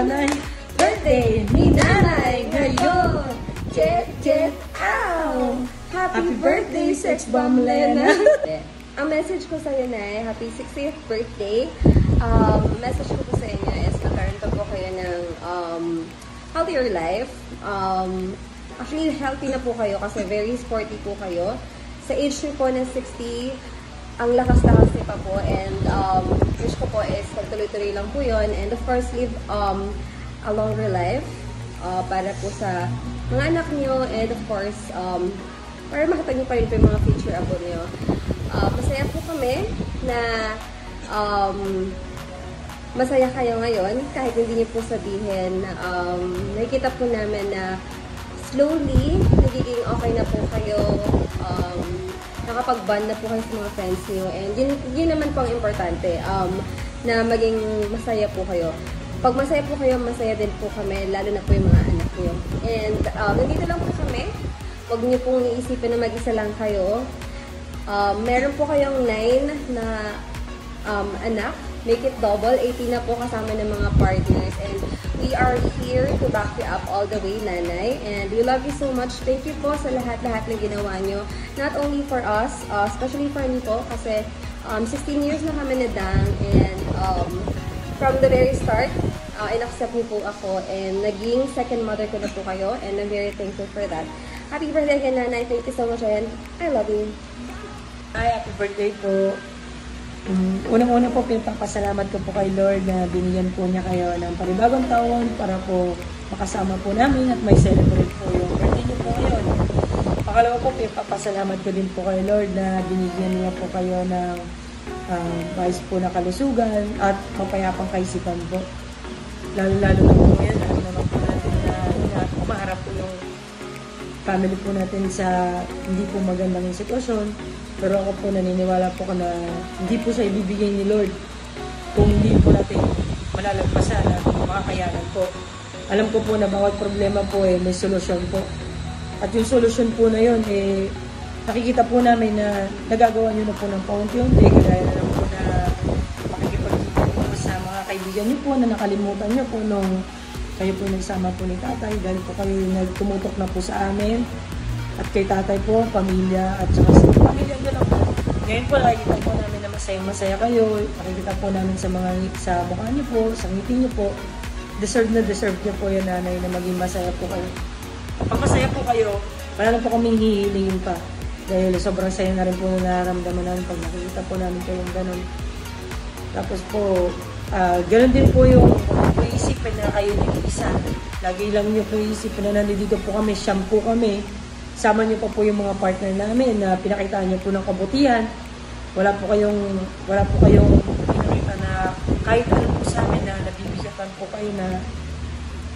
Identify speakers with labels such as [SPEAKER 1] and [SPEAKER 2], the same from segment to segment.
[SPEAKER 1] nanay. Birthday ni nanay ngayon. Jet, jet, ow! Happy birthday, sex bomb Lena!
[SPEAKER 2] Ang message ko sa'yo na happy 60th birthday. Message ko po sa inyo is magkaroon po kayo ng healthier life. Actually, healthy na po kayo kasi very sporty po kayo. Sa age nyo po ng 60, ang lakas-lakas niyo pa po. And wish ko po is pagtuloy-tuloy lang po yun. And of course, live a longer life para po sa mga anak niyo. And of course, para makita niyo pa rin po yung mga future apo niyo. Masaya po kami na masaya kayo ngayon. Kahit hindi niyo po sabihin, nakikita po namin na slowly, nagiging okay na po kayo, nakapag-bond na po kayo sa mga friends niyo, and yun naman po ang importante, na maging masaya po kayo. Pag masaya po kayo, masaya din po kami, lalo na po yung mga anak niyo. And nandito lang po kami, huwag niyo pong iisipin na mag-isa lang kayo. Meron po kayong 9 na anak, make it double, 18 na po kasama ng mga partners, and we are here to back you up all the way, nanay, and we love you so much. Thank you po sa lahat-lahat na ginawa nyo, not only for us, especially for me po, kasi 16 years na kami na dang, and from the very start, in-accept niyo po ako, and naging second mother ko na po kayo, and I'm very thankful for that. Happy birthday again, nanay. Thank you so much, and I love you.
[SPEAKER 1] Ay, happy birthday po. Unang-una po, pinapasalamat ko po kay Lord na binigyan po niya kayo ng panibagong taon para po makasama po namin at may celebrate po yung birthday niyo po ngayon. Pangalawa po, pinapasalamat ko din po kay Lord na binigyan niya po kayo ng vice po na kalusugan at mapayapang kaisipan po. Lalo-lalo na po ngayon, alam naman po natin na umaharap po yung family po natin sa hindi po magandang sitwasyon. Pero ako po naniniwala po na hindi po sa ibibigay ni Lord kung hindi po natin malalagpasan at makakayanan po. Alam ko po na bawat problema po may solusyon po. At yung solusyon po na yun, nakikita po namin na nagagawa nyo na po ng paunti-unti. Kagaya na lang po na makikipagkita po sa mga kaibigan nyo po na nakalimutan nyo po nung kayo po nagsama po ni tatay dahil po kayo nagtumutok na po sa amin. At kay tatay po, pamilya, at saka sa pamilya nyo lang po. Ngayon po, nakikita po namin na masaya kayo. Nakikita po namin sa mukha nyo po, sa ngiti nyo po. Deserve nyo po yan, nanay, na maging masaya po kayo. Pag masaya po kayo, wala lang po kaming hihilingin pa. Dahil sobrang saya na rin po na nararamdaman namin pag nakikita po namin kayong ganun. Tapos po, ganun din po yung iisipin na kayo yung isa. Lagi lang nyo po iisipin na nandito po kami, siyam po kami. Sama niyo pa po yung mga partner namin na pinakita niyo po ng kabutihan. Wala po kayong pinakita na kahit ano po sa amin na nabibigatan po kayo na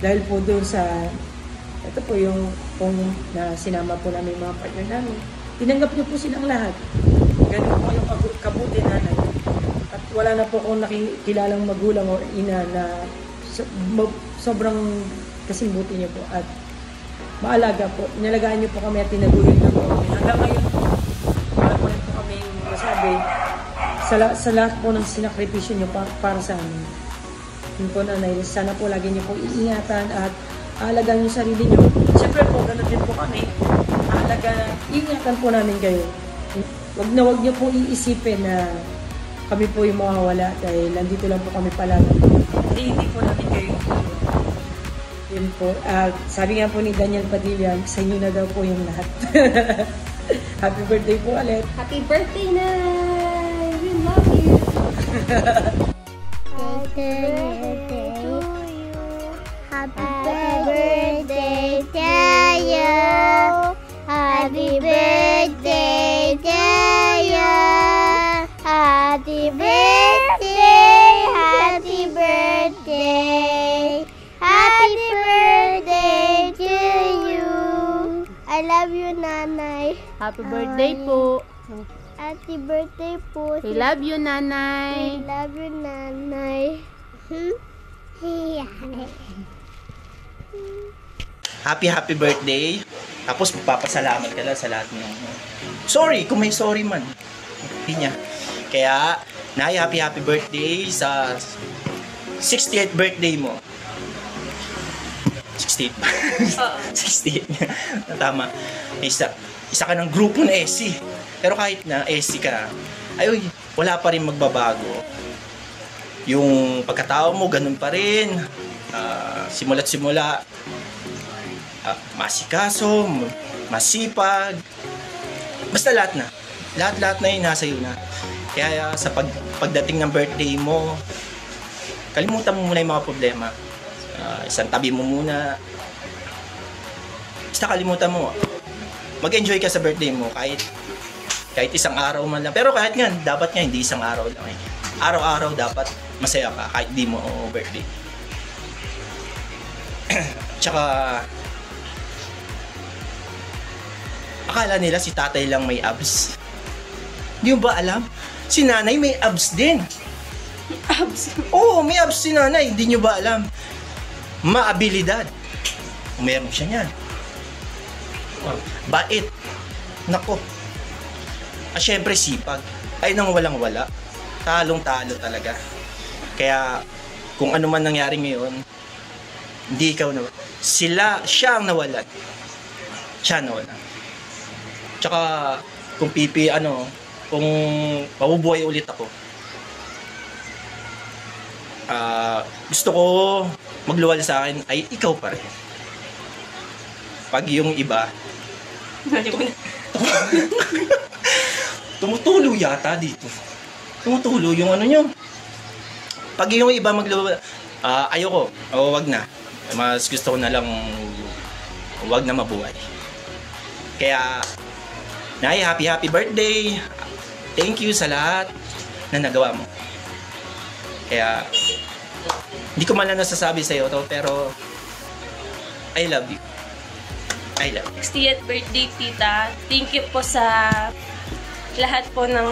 [SPEAKER 1] dahil po doon sa ito po yung na sinama po namin yung mga partner namin. Tinanggap niyo po silang lahat. Ganun po yung kabuti nanay. At wala na po akong nakikilalang magulang o ina na sobrang kasing buti niyo po at maalaga po. Inalagaan niyo po kami at tinaguhin na po kami. Hanggang ngayon po, wala po rin po kami masabi sa lahat po ng sinakripisyo niyo para sa amin. Yun po, nanay, sana po lagi niyo po iingatan at aalagaan niyo sarili niyo. Siyempre po, gano'n din po kami. Iingatan po namin kayo. Wag niyo po iisipin na kami po yung mawawala dahil nandito lang po kami palagi. Hindi po namin kayo yun po. Sabi nga po ni Daniel Padilla, sa inyo na daw po yung lahat. Happy birthday po ulit.
[SPEAKER 2] Happy birthday, Nay! We love you!
[SPEAKER 3] Happy birthday to you. Happy birthday to you. Happy birthday to you. Happy birthday. Happy birthday. Happy birthday to you. I love you, nanay.
[SPEAKER 4] Happy birthday po.
[SPEAKER 3] Happy birthday po.
[SPEAKER 4] We love you, nanay.
[SPEAKER 3] We love you, nanay.
[SPEAKER 5] Happy birthday. Tapos magpapasalamat ka lang sa lahat ng sorry kung may sorry man. Hindi niya. Kaya, Nay, happy birthday sa 60th birthday mo. 68 ba? 68. Tama. Isa ka ng grupo na SC. Pero kahit na SC ka, ay wala pa rin magbabago. Yung pagkatao mo, ganun pa rin. Simula't simula, masikaso, masipag. Basta lahat na. Lahat na yun, nasa iyo na. Kaya sa pagdating ng birthday mo, kalimutan mo muna yung mga problema. Isang tabi mo muna. Basta kalimutan mo. Mag-enjoy ka sa birthday mo kahit isang araw man lang. Pero kahit nga, dapat nga hindi isang araw lang eh. Araw-araw dapat masaya ka kahit di mo birthday. Tsaka akala nila si tatay lang may abs. Di mo ba alam? Si nanay may abs din.
[SPEAKER 1] Abs.
[SPEAKER 5] Oo, may abs si nanay. Di nyo ba alam? Maabilidad. Meron siya niyan. Bait. Nako. Syempre sipag. Ay nang walang wala. Talong-talo talaga. Kaya kung ano man nangyari ngayon, hindi ikaw na. Siya ang nawalan. Siya nawalan. Tsaka kung kung mabubuhay ulit ako, gusto ko magluwal sa akin ay ikaw pa rin. Pag yung iba tumutulo yata dito. Tumutulo yung ano nyo. Pag yung iba magluwal, ayoko. O wag na. Mas gusto ko na lang wag na mabuhay. Kaya Nay, happy birthday. Thank you sa lahat na nagawa mo. Kaya hindi ko man lang nasasabi sa iyo to, pero I love you. I love you.
[SPEAKER 6] 60th birthday, tita. Thank you po sa lahat po ng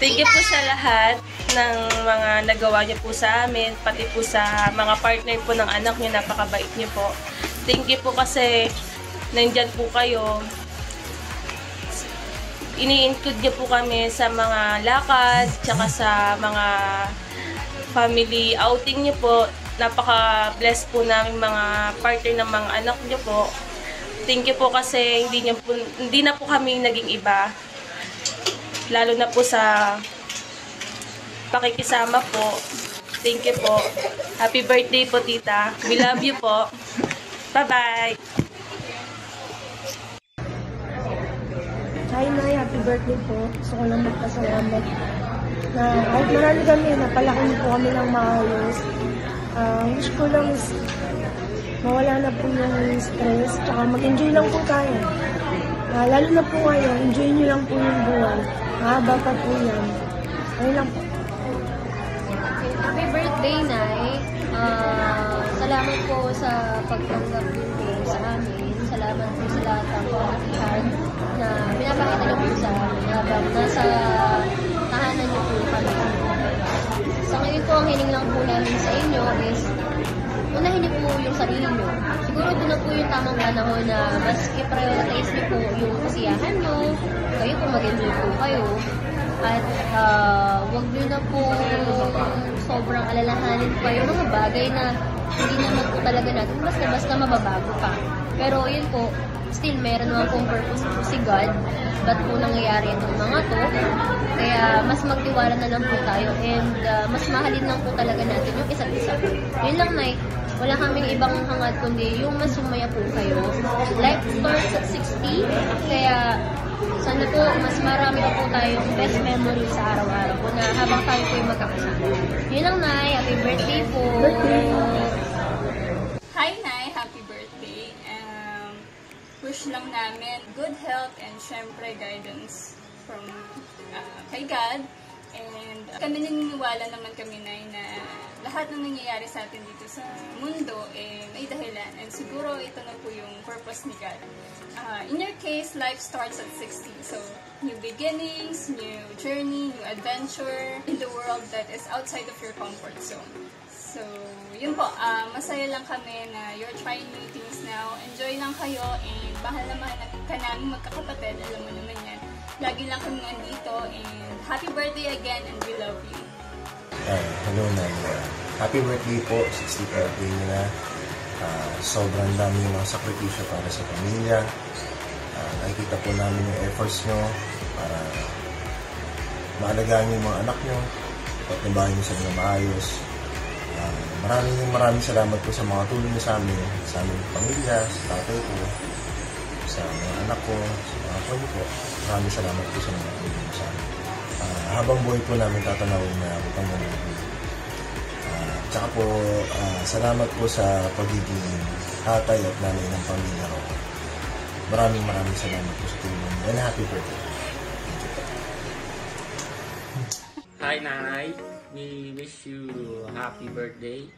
[SPEAKER 6] thank you po sa lahat ng mga nagawa niyo po sa amin, pati po sa mga partner po ng anak niyo, napakabait niyo po. Thank you po kasi nandyan po kayo. Ini-include niyo po kami sa mga lakad, tsaka sa mga family outing niyo po. Napaka-bless po namin mga partner ng mga anak niyo po. Thank you po kasi hindi na po kami naging iba. Lalo na po sa pakikisama po. Thank you po. Happy birthday po, tita. We love you po. Bye-bye.
[SPEAKER 1] Hi, Nay. Happy birthday po. Gusto ko lang magpasalamat na kahit marami kami, napalaki niyo po kami ng maayos. Wish ko lang is mawala na po yung stress, tsaka mag-enjoy lang po tayo. Lalo na po ngayon, enjoy niyo lang po yung buwan. Mahaba pa po yan. Ayun lang po.
[SPEAKER 2] Happy birthday, Nay. Salamat po sa pagtanggap din po sa amin. Salamat po sa lahat ng pagkakihan na pinapakita niyo po sa amin habang nasa tahanan niyo po kami. Sa ngayon po, ang hiling lang po namin sa inyo is unahin niyo po yung sarili niyo. Siguro ito na po yung tamang panahon na mas i-prioritize niyo po yung kasiyahan niyo. Kayo po mag-enjoy po kayo. At wag niyo na po sobrang alalahanin pa yung mga bagay na hindi naman po talaga natin basta mababago pa. Pero yun po, still meron naman pong purpose po si God. Ba't po nangyayari itong mga to? Kaya mas magtiwala na lang po tayo and mas mahalin lang po talaga natin yung isa't isa. Yun lang, Nay. Wala kaming ibang hangad kundi yung mas sumaya po kayo. Life starts at 60, kaya sana po mas marami pa po tayong best memory sa araw-araw po na habang tayo po yung magkakasama. Yun lang, Nay. Happy birthday po!
[SPEAKER 7] Hi, Nay! Happy birthday! Wish lang namin good health and syempre guidance from kay God. And kami naniniwala naman kami, Nay, na lahat ng nangyayari sa atin dito sa mundo may dahilan. And siguro ito na po yung purpose ni God. In your case, life starts at 60. So, new beginnings, new journey, new adventure in the world that is outside of your comfort zone. So, yun po. Masaya lang kami na you're trying new things now. Enjoy lang kayo and mahal na mahal ka namin magkakapatid. Alam mo naman yan. Lagi lang kami nandito and happy birthday again and we love you.
[SPEAKER 8] Hello, Nana. happy birthday po, 60th birthday nila. Sobrang dami yung mga sakripisyo para sa pamilya. Nakikita po namin yung efforts nyo para maalagaan yung mga anak nyo, patnibahin nyo sa mga maayos. Maraming salamat po sa mga tulong nyo sa aming pamilya, sa tatay ko, sa mga anak ko, sa mga apo nyo po. Maraming salamat po sa mga tulong nyo sa amin. Habang buhay po namin tatanawin na utang mo na. Tsaka po, salamat po sa pagiging tatay at nanay ng pamilya ko. Maraming salamat po sa tulong nyo. And happy birthday.
[SPEAKER 9] Hi Nanay, we wish you happy birthday.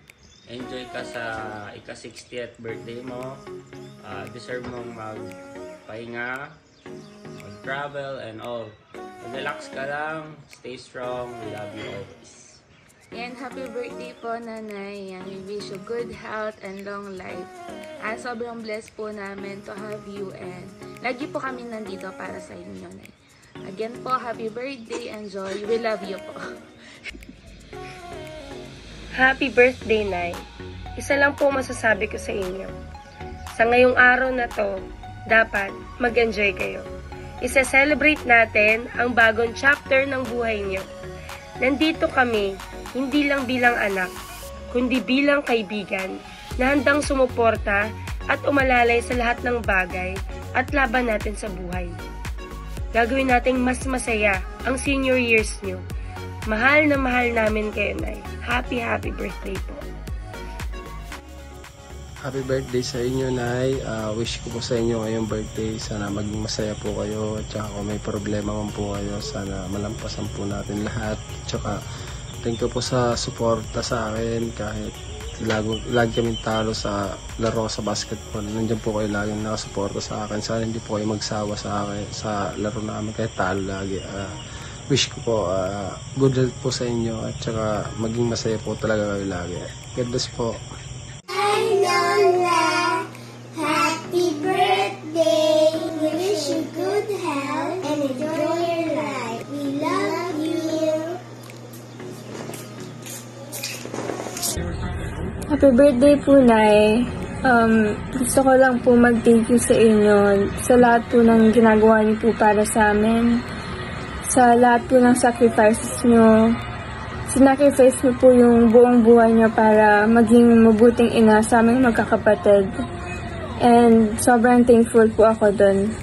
[SPEAKER 9] Enjoy ka sa ika-60th birthday mo. Deserve mong magpahinga, mag-travel and all. Relax ka lang, stay strong, we love you always.
[SPEAKER 4] And happy birthday po, Nanay. And we wish you good health and long life. Sobrang blessed po namin to have you and lagi po kami nandito para sa inyo, Nay. Again po, happy birthday and joy. We love you po.
[SPEAKER 10] Happy birthday, Nay. Isa lang po masasabi ko sa inyo. Sa ngayong araw na to, dapat mag-enjoy kayo. Isa-celebrate natin ang bagong chapter ng buhay niyo. Nandito kami, hindi lang bilang anak, kundi bilang kaibigan na handang sumuporta at umalalay sa lahat ng bagay at laban natin sa buhay. Gagawin nating mas masaya ang senior years nyo. Mahal na mahal namin kayo, Nay. Happy birthday po.
[SPEAKER 11] Happy birthday sa inyo, Nay. Wish ko po sa inyo ngayong birthday. Sana maging masaya po kayo. At saka kung may problema man po kayo, sana malampasan po natin lahat. At saka thank you po sa suporta sa akin kahit lagi kaming talo sa laro sa basketball. Nandiyan po kayo laging nakasuporta sa akin. Sana hindi po kayo magsawa sa akin sa laro namin kahit talo lagi. Wish ko po good health po sa inyo at saka maging masaya po talaga kayo lagi. God bless po.
[SPEAKER 3] Hi Lola, happy birthday. We wish you good health and enjoy your life. We love you.
[SPEAKER 12] Happy birthday po, Nay. Gusto ko lang po mag-thank you sa inyo sa lahat po ng ginagawa niyo po para sa amin. Sa lahat po ng sacrifices niyo. Sinacrifice niyo po yung buong buhay niyo para maging mabuting ina sa aming magkakapatid. And sobrang thankful po ako dun.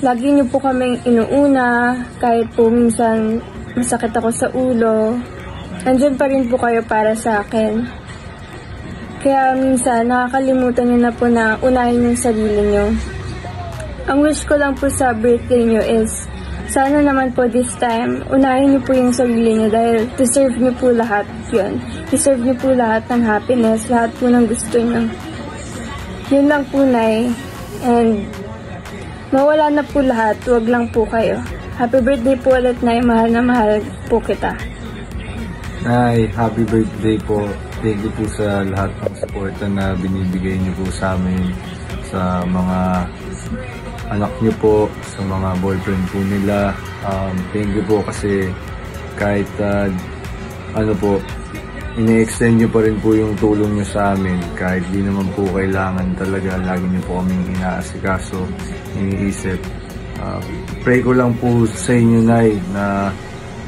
[SPEAKER 12] Lagi niyo po kaming inuuna, kahit po minsan masakit ako sa ulo. Andyan pa rin po kayo para sa akin. Kaya minsan nakakalimutan niyo na po na unahin yung sarili niyo. Ang wish ko lang po sa birthday niyo is sana naman po this time unahin niyo po yung sarili niyo dahil deserve niyo po lahat yun. Deserve niyo po lahat ng happiness, lahat po ng gusto niyo. Yun lang po, Nay. And mawala na po lahat, wag lang po kayo. Happy birthday po ulit, Nay. Mahal na mahal po kita.
[SPEAKER 13] Nay, happy birthday po. Thank you po sa lahat ng suporta na binibigay niyo po sa amin, sa mga anak niyo po, sa mga boyfriend po nila. Thank you po kasi kahit ini-extend niyo pa rin po yung tulong niyo sa amin. Kahit di naman po kailangan talaga, lagi niyo po kaming inaasikaso, iniisip. Pray ko lang po sa inyo, Nay, na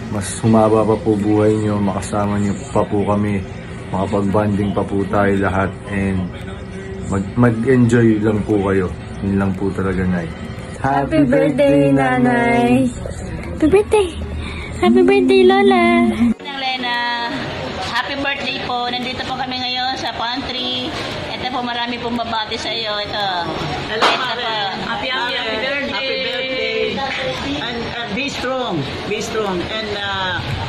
[SPEAKER 13] mas humaba pa po buhay niyo, makasama niyo pa po kami, makapag-bonding pa po tayo lahat, and mag-enjoy lang po kayo. Yun lang po talaga, Nay.
[SPEAKER 12] Happy birthday, Nanay! Happy birthday! Happy birthday, Lola!
[SPEAKER 14] Lena, happy birthday po. Nandito po kami ngayon sa pantry. Ito po, marami pong babati sa iyo. Ito. Ito po.
[SPEAKER 15] Happy birthday! Happy birthday! And be strong. Be strong. And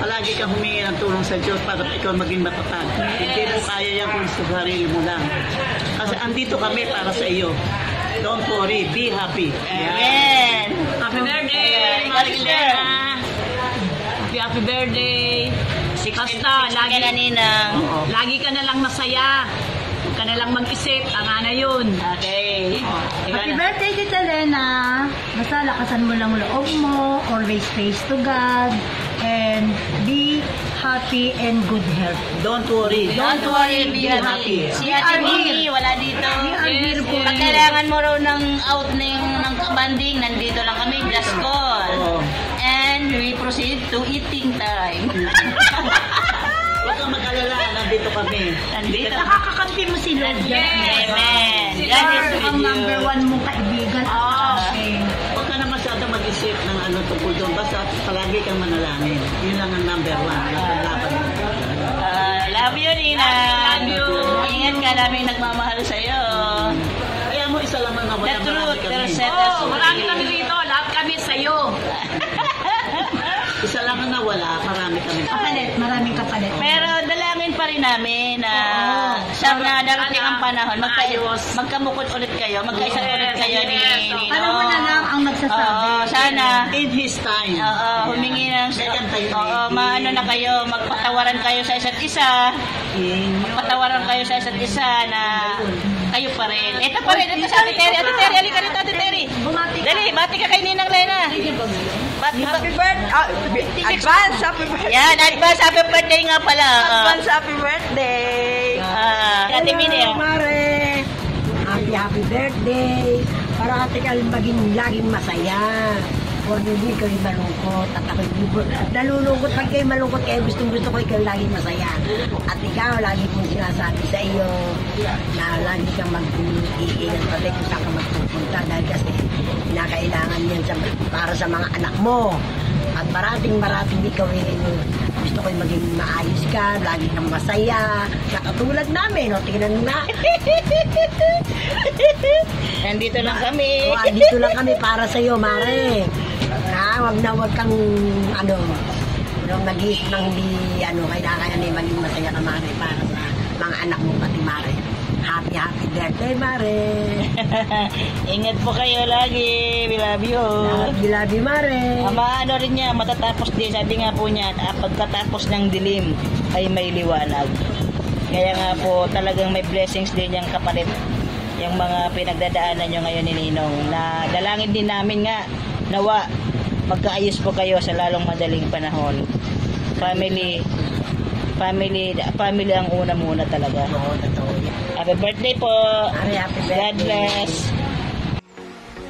[SPEAKER 15] palagi kang humingi ng tulong sa Diyos para ikaw maging matatag. Hindi mo kaya yan kung sa sarili mo lang. Kasi andito kami para sa iyo. Don't worry. Be happy.
[SPEAKER 14] Amen!
[SPEAKER 15] Happy birthday!
[SPEAKER 14] Happy birthday! Basta, lagi ka na lang masaya. Huwag ka na lang mag-isip. Tama na yun. Okay.
[SPEAKER 16] Happy birthday, Tita Lena. Basta lakasan mo lang loob mo. Always praise to God. And be happy and good health.
[SPEAKER 15] Don't worry.
[SPEAKER 14] Don't worry, be happy. Si Ate Mimi, wala dito. Pag kailangan mo raw ng outing ng banding, nandito lang kami, just call. And we proceed to eating time.
[SPEAKER 15] Huwag kang mag-alala, nandito kami.
[SPEAKER 14] Nandito.
[SPEAKER 16] Nakakakampi mo si Lord.
[SPEAKER 14] Amen.
[SPEAKER 16] Si
[SPEAKER 14] God is
[SPEAKER 16] Lord
[SPEAKER 14] with
[SPEAKER 16] ang
[SPEAKER 14] you.
[SPEAKER 16] number one mong kaibigan.
[SPEAKER 15] Huwag ka na masyado mag-isip ng ano tungkol doon. Basta palagi kang manalangin. Yun lang ang number one.
[SPEAKER 14] Love you, Nina. Love you. Ingat ka, namin nagmamahal sa'yo.
[SPEAKER 15] Kaya mo isa lang na wala.
[SPEAKER 14] The truth will set us
[SPEAKER 16] Oh,
[SPEAKER 14] free.
[SPEAKER 16] marami kami rito. Lahat kami sa'yo.
[SPEAKER 15] Isa lang na wala, marami kami.
[SPEAKER 16] Kapalit, maraming kapalit.
[SPEAKER 14] Pero dalangin pa rin namin na sa na darating ang panahon, magkamukot ulit kayo, magkaisa ulit kayo ni Nino.
[SPEAKER 16] Panahon na lang ang nagsasabi.
[SPEAKER 14] Oo, sana.
[SPEAKER 15] In His time.
[SPEAKER 14] Oo, humingi ng maano na kayo, magpatawaran kayo sa isa't isa. Magpatawaran kayo sa isa't isa na kayo pa rin. Ito pa rin, ito sa Ate Terry. Ate Terry, halika rito, Ate Terry. Dali, bati ka kay Ninang Lena. Happy birthday.
[SPEAKER 17] Advance happy birthday.
[SPEAKER 14] Yan, advance happy birthday nga pala.
[SPEAKER 17] Advance happy birthday.
[SPEAKER 14] Ate Mini.
[SPEAKER 17] Mare. Happy birthday. Para ate ka maging laging masaya. Huwag hindi kayo malungkot. At ako'y nalulungkot. Pag kayo malungkot, kayo gusto ko ikaw laging masaya. At ikaw, lagi kong sinasabi sa iyo na lagi kang mag-iingat pati kung saan ka magpupunta. Dahil kasi kinakailangan yan para sa mga anak mo. At marating ikaw gusto ko'y maging maayos ka, lagi kang masaya. Katulad namin, o tingnan mo na.
[SPEAKER 14] Nandito lang kami.
[SPEAKER 17] Dito lang kami para sa iyo, Mare. Wag kang nag-iisip ng hindi kailangan maging masaya ka, Mare, para sa mga anak mo pati, Mare. Happy birthday, Mare.
[SPEAKER 14] Ingat po kayo lagi. We love you.
[SPEAKER 17] Love you, Mare.
[SPEAKER 14] Ano rin niya, matatapos din. Sabi nga po niya, pagkatapos ng dilim ay may liwanag. Kaya nga po, talagang may blessings din yung kapalit. Yung mga pinagdadaanan nyo ngayon ni Ninong. Na dalangin din namin nga, nawa, magkaayos po kayo sa lalong madaling panahon. Family ang una muna talaga. Happy birthday po.
[SPEAKER 17] Happy birthday.
[SPEAKER 14] God bless.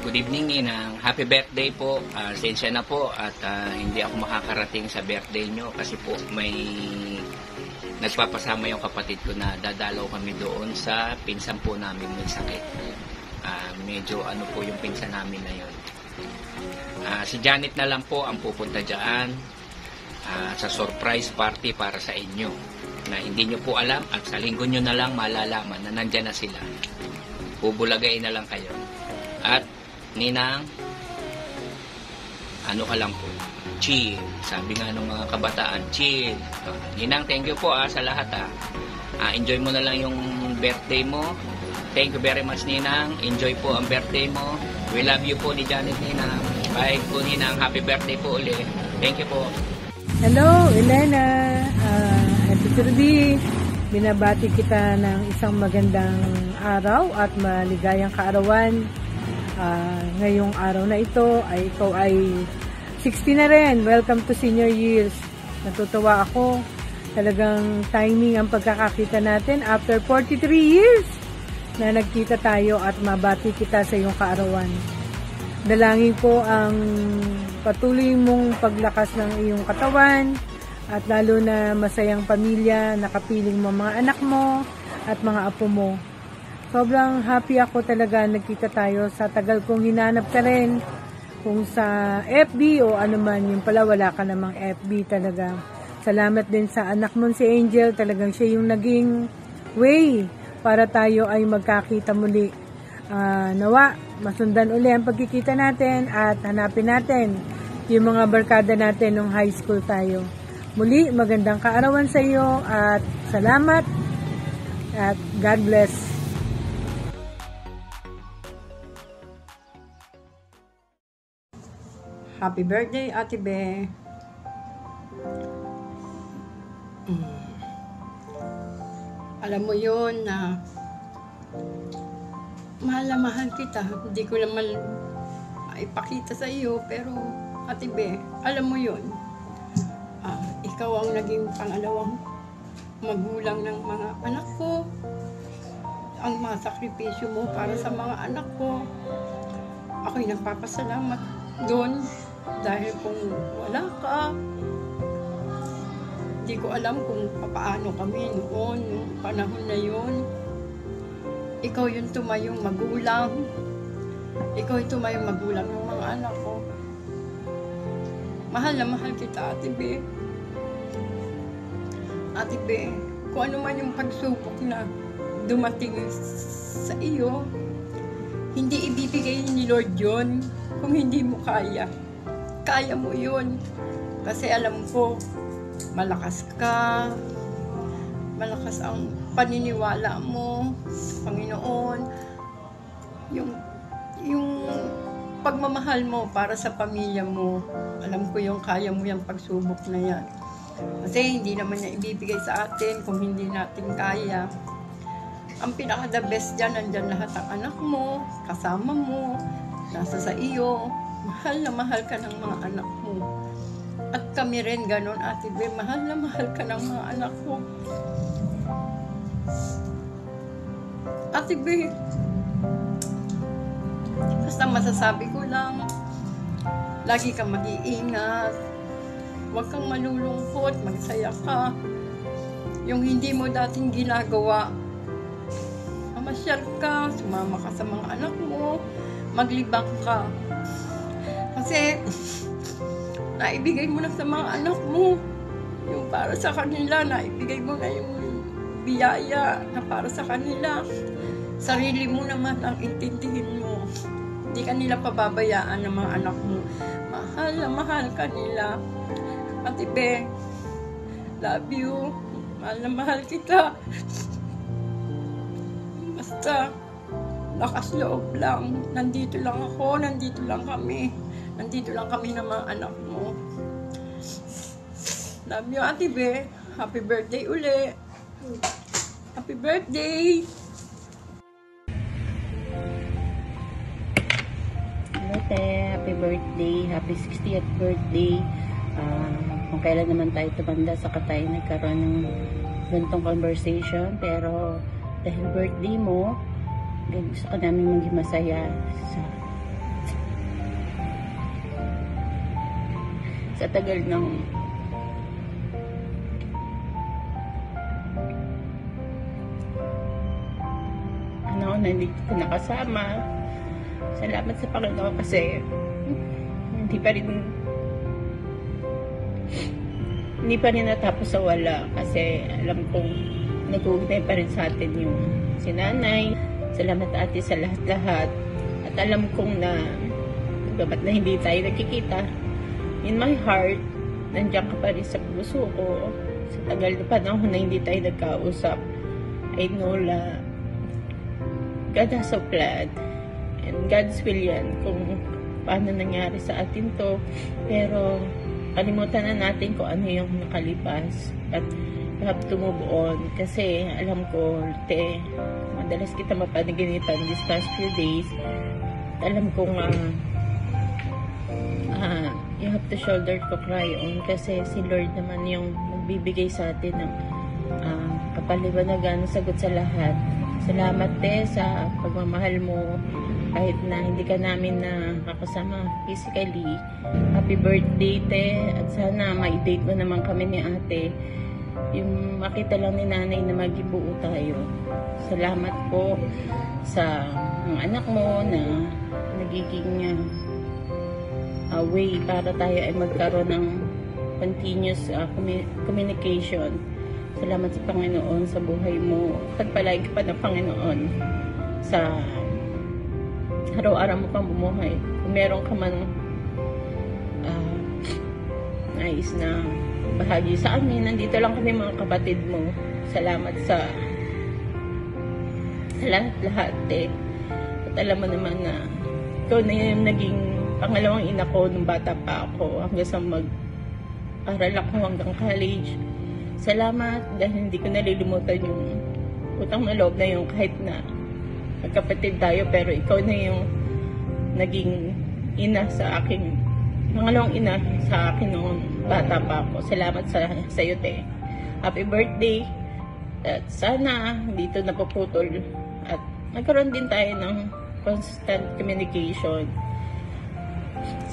[SPEAKER 18] Good evening, Ninang. Happy birthday po. Sensya na po at hindi ako makakarating sa birthday nyo kasi po may nagpapasama yung kapatid ko na dadalaw kami doon sa pinsan po namin may sakit. Medyo po yung pinsan namin na yun. Si Janet na lang po ang pupunta dyan sa surprise party para sa inyo na hindi nyo po alam at sa linggo nyo na lang malalaman na nandyan na sila. Bubulagay na lang kayo. At Ninang, ka lang po, chill. Sabi nga ng mga kabataan, chill. Ninang, thank you po sa lahat. Enjoy mo na lang yung birthday mo. Thank you very much, Ninang. Enjoy po ang birthday mo. We love you po ni Janet, Ninang. Bye po, Ninang. Happy birthday po ulit. Thank you po.
[SPEAKER 1] Hello, Elena. Ito si Rudy. Binabati kita ng isang magandang araw at maligayang kaarawan. Ngayong araw na ito ay ikaw ay 60 na rin. Welcome to senior years. Natutuwa ako. Talagang timing ang pagkakakita natin after 43 years na nagkita tayo at mabati kita sa iyong kaarawan. Dalangin ko ang patuloy mong paglakas ng iyong katawan at lalo na masayang pamilya, nakapiling mo mga anak mo at mga apo mo. Sobrang happy ako talaga nagkita tayo sa tagal kong hinanap ka rin kung sa FB o ano man, yung pala wala ka namang FB talaga. Salamat din sa anak mo si Angel, talagang siya yung naging way para tayo ay magkakita muli. Nawa, masundan uli ang pagkikita natin at hanapin natin yung mga barkada natin nung high school tayo. Muli, magandang kaarawan sa iyo at salamat at God bless.
[SPEAKER 19] Happy birthday, Ate Be. Alam mo yun na mahal na mahal kita. Hindi ko naman ipakita sa iyo, pero Ate Be, alam mo yun. ikaw ang naging pangalawang magulang ng mga anak ko. Ang mga sakripisyo mo para sa mga anak ko. Ako'y nagpapasalamat doon dahil kung wala ka, hindi ko alam kung paano kami noon, yung panahon na yun. Ikaw yung tumayong magulang. Ikaw yung tumayong magulang ng mga anak ko. Mahal na mahal kita, Ate B. Ate B, kung ano man yung pagsubok na dumating sa iyo, hindi ibibigay ni Lord yun kung hindi mo kaya. Kaya mo yun. Kasi alam ko, malakas ka, malakas ang paniniwala mo sa Panginoon, yung pagmamahal mo para sa pamilya mo. Alam ko yung kaya mo yung pagsubok na yan. Kasi hindi naman niya ibibigay sa atin kung hindi natin kaya. Ang pinaka-the best dyan, nandyan lahat ang anak mo, kasama mo, nasa sa iyo. Mahal na mahal ka ng mga anak mo. At kami rin ganon, Ate B, mahal na mahal ka ng mga anak mo. Ate B, basta masasabi ko lang, lagi kang mag-iingat. Huwag kang malulungkot, magsaya ka. Yung hindi mo dating ginagawa, mamasyal ka, sumama ka sa mga anak mo, maglibang ka. Kasi, naibigay mo na sa mga anak mo. Yung para sa kanila, naibigay mo na yung biyaya na para sa kanila. Sarili mo naman ang intindihin mo. Hindi ka nila pababayaan ng mga anak mo. Mahal na mahal ka nila. Ate Be, love you. Mahal na mahal kita. Basta, lakas loob lang. Nandito lang ako, nandito lang kami. Nandito lang kami ng mga anak mo. Love you, Ate Be. Happy birthday uli. Happy birthday.
[SPEAKER 20] Happy birthday. Happy 60th birthday. Kung kailan naman tayo tumanda, saka tayo nagkaroon ng ganitong conversation. Pero dahil birthday mo, gusto ka namin maging masaya sa tagal ng na hindi ko nakasama. Salamat sa Panginoon kasi hindi pa rin natapos sa wala, kasi alam kong nag-uugnay pa rin sa atin yung si Nanay. Salamat ate sa lahat-lahat, at alam kong na babat na hindi tayo nagkikita, in my heart nandiyan ka pa rin sa puso ko. Sa tagal na panahon na hindi tayo nagkausap, I know na God has a plan and God's will yan kung paano nangyari sa atin to. Pero kalimutan na natin kung ano yung nakalipas, at you have to move on. Kasi alam ko, madalas kita mapanaginitan these past few days. Alam ko nga you have to shoulder to cry on, kasi si Lord naman yung magbibigay sa atin ng kapaliwanagan, sagot sa lahat. Salamat sa pagmamahal mo kahit na hindi ka namin nakakasama physically. Happy birthday at sana ma-date mo naman kami ni ate, yung makita lang ni nanay na magibuo tayo. Salamat po sa mga anak mo na nagiging way para tayo ay magkaroon ng continuous communication. Salamat sa Panginoon sa buhay mo. Pagpalain ka pa ng Panginoon sa araw-araw mo pang bumuhay. Kung meron ka man nais na bahagi sa amin, nandito lang kami mga kapatid mo. Salamat sa lahat At alam mo naman na ikaw na yung naging pangalawang ina ko nung bata pa ako, hanggang sa mag-aral ako hanggang college. Salamat dahil hindi ko nalilimutan yung utang na loob na yung kahit na magkapatid tayo, pero ikaw na yung naging ina sa aking nangalawang ina sa akin noon, bata pa ako. Salamat sa iyo, te. Happy birthday. At sana dito napuputol at nagkaroon din tayo ng constant communication.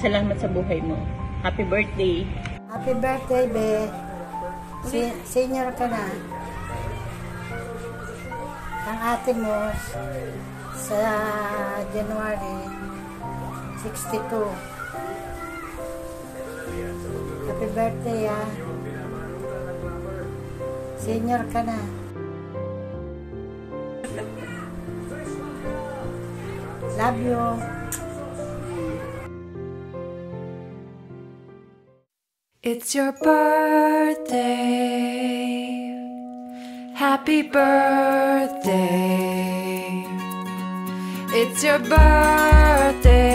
[SPEAKER 20] Salamat sa buhay mo. Happy birthday.
[SPEAKER 21] Happy birthday, be. Senior ka na. Ang ate mo sa January 62. Happy birthday, ah. Senior ka na. Love you.
[SPEAKER 22] It's your birthday. Happy birthday. It's your birthday.